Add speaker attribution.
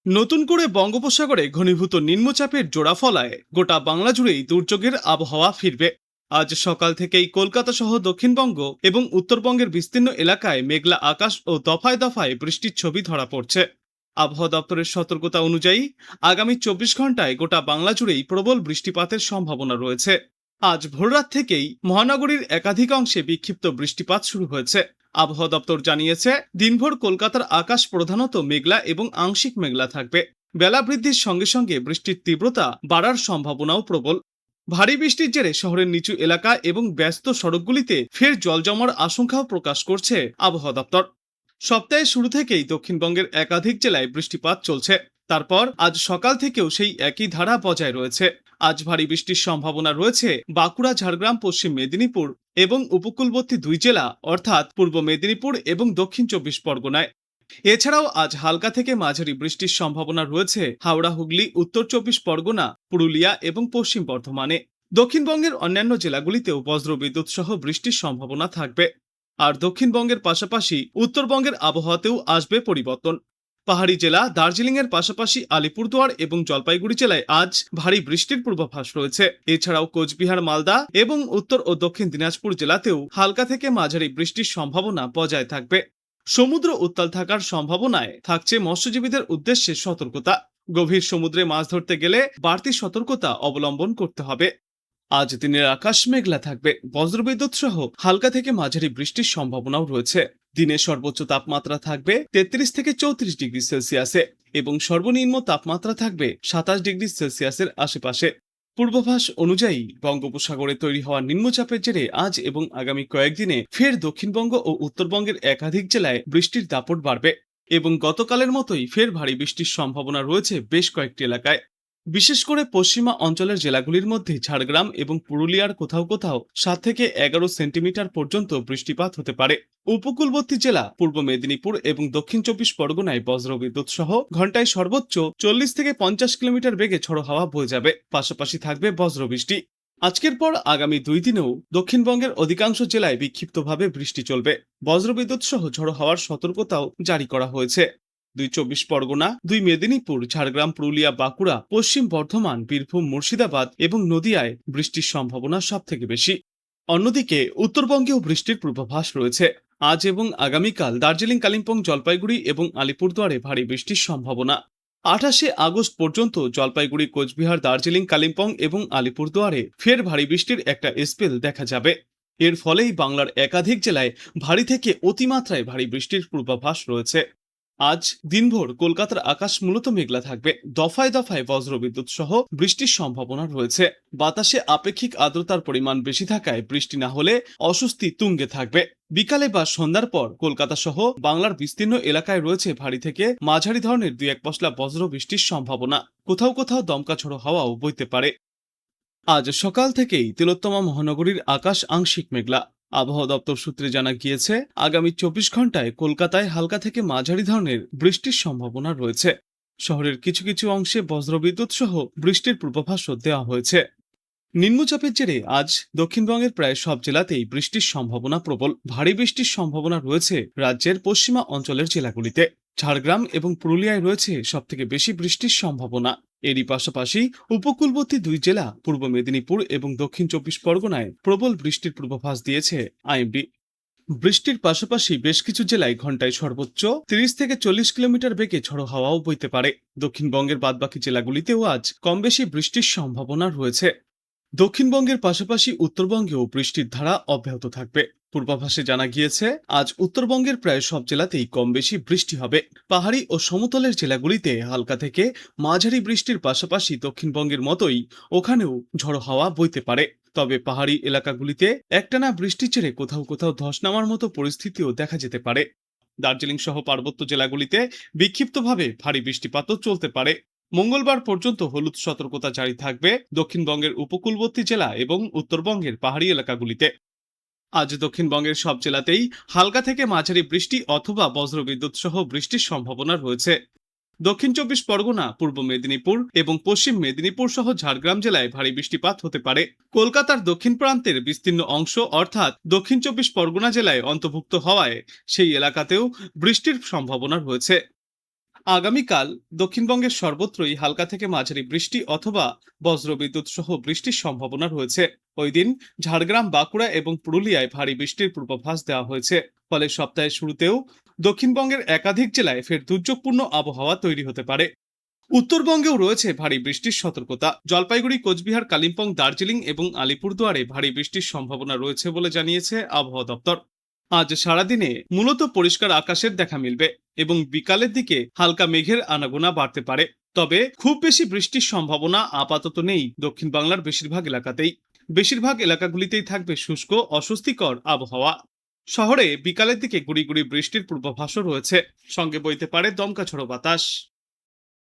Speaker 1: নতুন করে বঙ্গোপসাগরে ঘনীভূত নিম্নচাপের জোড়া ফলায় গোটা বাংলা জুড়েই দুর্যোগের আবহাওয়া ফিরবে। আজ সকাল থেকেই কলকাতা সহ দক্ষিণবঙ্গ এবং উত্তরবঙ্গের বিস্তীর্ণ এলাকায় মেঘলা আকাশ ও দফায় দফায় বৃষ্টির ছবি ধরা পড়ছে। আবহাওয়া দপ্তরের সতর্কতা অনুযায়ী আগামী 24 ঘন্টায় গোটা বাংলা জুড়েই প্রবল বৃষ্টিপাতের সম্ভাবনা রয়েছে। আজ ভোররাত থেকেই মহানগরীর একাধিক অংশে বিক্ষিপ্ত বৃষ্টিপাত শুরু হয়েছে। আবহাওয়া দপ্তর জানিয়েছে, দিনভর কলকাতার আকাশ প্রধানত মেঘলা এবং আংশিক মেঘলা থাকবে। বেলা বৃদ্ধির সঙ্গে সঙ্গে বৃষ্টির তীব্রতা বাড়ার সম্ভাবনাও প্রবল। ভারী বৃষ্টির জেরে শহরের নিচু এলাকা এবং ব্যস্ত সড়কগুলিতে ফের জল জমার আশঙ্কাও প্রকাশ করছে আবহাওয়া দপ্তর। সপ্তাহের শুরু থেকেই দক্ষিণবঙ্গের একাধিক জেলায় বৃষ্টিপাত চলছে। তারপর আজ সকাল থেকেও সেই একই ধারা বজায় রয়েছে। আজ ভারী বৃষ্টির সম্ভাবনা রয়েছে বাঁকুড়া, ঝাড়গ্রাম, পশ্চিম মেদিনীপুর এবং উপকূলবর্তী দুই জেলা অর্থাৎ পূর্ব মেদিনীপুর এবং দক্ষিণ 24 পরগনায়। এছাড়াও আজ হালকা থেকে মাঝারি বৃষ্টির সম্ভাবনা রয়েছে হাওড়া, হুগলি, উত্তর 24 পরগনা, পুরুলিয়া এবং পশ্চিম বর্ধমানে। দক্ষিণবঙ্গের অন্যান্য জেলাগুলিতেও বজ্রবিদ্যুৎ সহ বৃষ্টির সম্ভাবনা থাকবে। আর দক্ষিণবঙ্গের পাশাপাশি উত্তরবঙ্গের আবহাওয়াতেও আসবে পরিবর্তন। পাহাড়ি জেলা দার্জিলিং এর পাশাপাশি আলিপুরদুয়ার এবং জলপাইগুড়ি জেলায় আজ ভারী বৃষ্টির পূর্বাভাস রয়েছে। এছাড়াও কোচবিহার, মালদা এবং উত্তর ও দক্ষিণ দিনাজপুর জেলাতেও হালকা থেকে মাঝারি বৃষ্টির সম্ভাবনা বজায় থাকবে। সমুদ্র উত্তাল থাকার সম্ভাবনায় থাকছে মৎস্যজীবীদের উদ্দেশ্যে সতর্কতা। গভীর সমুদ্রে মাছ ধরতে গেলে বাড়তি সতর্কতা অবলম্বন করতে হবে। আজ দিনের আকাশ মেঘলা থাকবে, বজ্রবিদ্যুৎ সহ হালকা থেকে মাঝারি বৃষ্টির সম্ভাবনাও রয়েছে। দিনের সর্বোচ্চ তাপমাত্রা থাকবে 33 থেকে 34 ডিগ্রি সেলসিয়াসে এবং সর্বনিম্ন তাপমাত্রা থাকবে 27 ডিগ্রি সেলসিয়াসের আশেপাশে। পূর্বাভাস অনুযায়ী বঙ্গোপসাগরে তৈরি হওয়া নিম্নচাপের জেরে আজ এবং আগামী কয়েকদিনে ফের দক্ষিণবঙ্গ ও উত্তরবঙ্গের একাধিক জেলায় বৃষ্টির দাপট বাড়বে এবং গতকালের মতোই ফের ভারী বৃষ্টির সম্ভাবনা রয়েছে বেশ কয়েকটি এলাকায়। বিশেষ করে পশ্চিমা অঞ্চলের জেলাগুলির মধ্যে ঝাড়গ্রাম এবং পুরুলিয়ার কোথাও কোথাও 7 থেকে 11 সেন্টিমিটার পর্যন্ত বৃষ্টিপাত হতে পারে। উপকূলবর্তী জেলা পূর্ব মেদিনীপুর এবং দক্ষিণ 24 পরগনায় বজ্রবিদ্যুৎ সহ ঘন্টায় সর্বোচ্চ 40 থেকে 50 কিলোমিটার বেগে ঝড়ো হাওয়া বয়ে যাবে, পাশাপাশি থাকবে বজ্রবৃষ্টি। আজকের পর আগামী 2 দিনেও দক্ষিণবঙ্গের অধিকাংশ জেলায় বিক্ষিপ্তভাবে বৃষ্টি চলবে। বজ্রবিদ্যুৎ সহ ঝড়ো হাওয়ার সতর্কতাও জারি করা হয়েছে। 24 পরগনা, 2 মেদিনীপুর, ঝাড়গ্রাম, পুরুলিয়া, বাঁকুড়া, পশ্চিম বর্ধমান, বীরভূম, মুর্শিদাবাদ এবং নদিয়ায় বৃষ্টির সম্ভাবনা সব থেকে বেশি। অন্যদিকে উত্তরবঙ্গেও বৃষ্টির পূর্বাভাস রয়েছে। আজ এবং আগামীকাল দার্জিলিং, কালিম্পং, জলপাইগুড়ি এবং আলিপুরদুয়ারে ভারী বৃষ্টির সম্ভাবনা। 28 আগস্ট পর্যন্ত জলপাইগুড়ি, কোচবিহার, দার্জিলিং, কালিম্পং এবং আলিপুরদুয়ারে ফের ভারী বৃষ্টির একটা স্পেল দেখা যাবে। এর ফলেই বাংলার একাধিক জেলায় ভারী থেকে অতিমাত্রায় ভারী বৃষ্টির পূর্বাভাস রয়েছে। আজ দিনভর কলকাতার আকাশ মূলত মেঘলা থাকবে, দফায় দফায় বজ্রবিদ্যুৎ সহ বৃষ্টির সম্ভাবনা রয়েছে। বাতাসে আপেক্ষিক আর্দ্রতার পরিমাণ বেশি থাকায় বৃষ্টি না হলে অস্বস্তি তুঙ্গে থাকবে। বিকালে বা সন্ধ্যার পর কলকাতা সহ বাংলার বিস্তীর্ণ এলাকায় রয়েছে ভারী থেকে মাঝারি ধরনের 2-1 পশলা বজ্র বৃষ্টির সম্ভাবনা। কোথাও কোথাও দমকা ঝোড়ো হাওয়াও বইতে পারে। আজ সকাল থেকেই তিলোত্তমা মহানগরীর আকাশ আংশিক মেঘলা। আবহাওয়া দপ্তর সূত্রে জানা গিয়েছে, আগামী 24 ঘন্টায় কলকাতায় হালকা থেকে মাঝারি ধরনের বৃষ্টির সম্ভাবনা রয়েছে। শহরের কিছু কিছু অংশে বজ্রবিদ্যুৎ সহ বৃষ্টির পূর্বাভাসও দেওয়া হয়েছে। নিম্নচাপের জেরে আজ দক্ষিণবঙ্গের প্রায় সব জেলাতেই বৃষ্টির সম্ভাবনা প্রবল। ভারী বৃষ্টির সম্ভাবনা রয়েছে রাজ্যের পশ্চিমা অঞ্চলের জেলাগুলিতে। ঝাড়গ্রাম এবং পুরুলিয়ায় রয়েছে সবথেকে বেশি বৃষ্টির সম্ভাবনা। এরই পাশাপাশি উপকূলবর্তী দুই জেলা পূর্ব মেদিনীপুর এবং দক্ষিণ 24 পরগনায় প্রবল বৃষ্টির পূর্বাভাস দিয়েছে আইএমডি। বৃষ্টির পাশাপাশি বেশ কিছু জেলায় ঘন্টায় সর্বোচ্চ 30 থেকে 40 কিলোমিটার বেগে ঝড়ো হাওয়াও বইতে পারে। দক্ষিণবঙ্গের বাদবাকি জেলাগুলিতেও আজ কম বেশি বৃষ্টির সম্ভাবনা রয়েছে। দক্ষিণবঙ্গের পাশাপাশি উত্তরবঙ্গেও বৃষ্টির ধারা অব্যাহত থাকবে। পূর্বাভাসে জানা গিয়েছে, আজ উত্তরবঙ্গের প্রায় সব জেলাতেই কম বেশি বৃষ্টি হবে। পাহাড়ি ও সমতলের জেলাগুলিতে হালকা থেকে মাঝারি বৃষ্টির পাশাপাশি দক্ষিণবঙ্গের মতোই ওখানেও ঝড়ো হাওয়া বইতে পারে। তবে পাহাড়ি এলাকাগুলিতে একটানা বৃষ্টির জেরে কোথাও কোথাও ধস নামার মতো পরিস্থিতিও দেখা যেতে পারে। দার্জিলিং সহ পার্বত্য জেলাগুলিতে বিক্ষিপ্তভাবে ভারী বৃষ্টিপাতও চলতে পারে। মঙ্গলবার পর্যন্ত হলুদ সতর্কতা জারি থাকবে দক্ষিণবঙ্গের উপকূলবর্তী জেলা এবং উত্তরবঙ্গের পাহাড়ি এলাকাগুলিতে। আজ দক্ষিণবঙ্গের সব জেলাতেই হালকা থেকে মাঝারি বৃষ্টি অথবা বজ্রবিদ্যুৎ সহ বৃষ্টির সম্ভাবনা রয়েছে। দক্ষিণ 24 পরগনা, পূর্ব মেদিনীপুর এবং পশ্চিম মেদিনীপুর সহ ঝাড়গ্রাম জেলায় ভারী বৃষ্টিপাত হতে পারে। কলকাতার দক্ষিণ প্রান্তের বিস্তীর্ণ অংশ অর্থাৎ দক্ষিণ 24 পরগনা জেলায় অন্তর্ভুক্ত হওয়ায় সেই এলাকাতেও বৃষ্টির সম্ভাবনা রয়েছে। আগামীকাল দক্ষিণবঙ্গের সর্বত্রই হালকা থেকে মাঝারি বৃষ্টি অথবা বজ্রবিদ্যুৎ সহ বৃষ্টির সম্ভাবনা রয়েছে। ওই দিন ঝাড়গ্রাম, বাঁকুড়া এবং পুরুলিয়ায় ভারী বৃষ্টির পূর্বাভাস দেওয়া হয়েছে। ফলে সপ্তাহের শুরুতেও দক্ষিণবঙ্গের একাধিক জেলায় ফের দুর্যোগপূর্ণ আবহাওয়া তৈরি হতে পারে। উত্তরবঙ্গেও রয়েছে ভারী বৃষ্টির সতর্কতা। জলপাইগুড়ি, কোচবিহার, কালিম্পং, দার্জিলিং এবং আলিপুরদুয়ারে ভারী বৃষ্টির সম্ভাবনা রয়েছে বলে জানিয়েছে আবহাওয়া দপ্তর। আজ সারাদিনে মূলত পরিষ্কার আকাশের দেখা মিলবে এবং বিকালের দিকে হালকা মেঘের আনাগোনা বাড়তে পারে। তবে খুব বেশি বৃষ্টির সম্ভাবনা আপাতত নেই দক্ষিণ বাংলার বেশিরভাগ এলাকাতেই। বেশিরভাগ এলাকাগুলিতেই থাকবে শুষ্ক অস্বস্তিকর আবহাওয়া। শহরে বিকালের দিকে গুড়ি গুড়ি বৃষ্টির পূর্বাভাসও রয়েছে, সঙ্গে বইতে পারে দমকা ঝোড়ো বাতাস।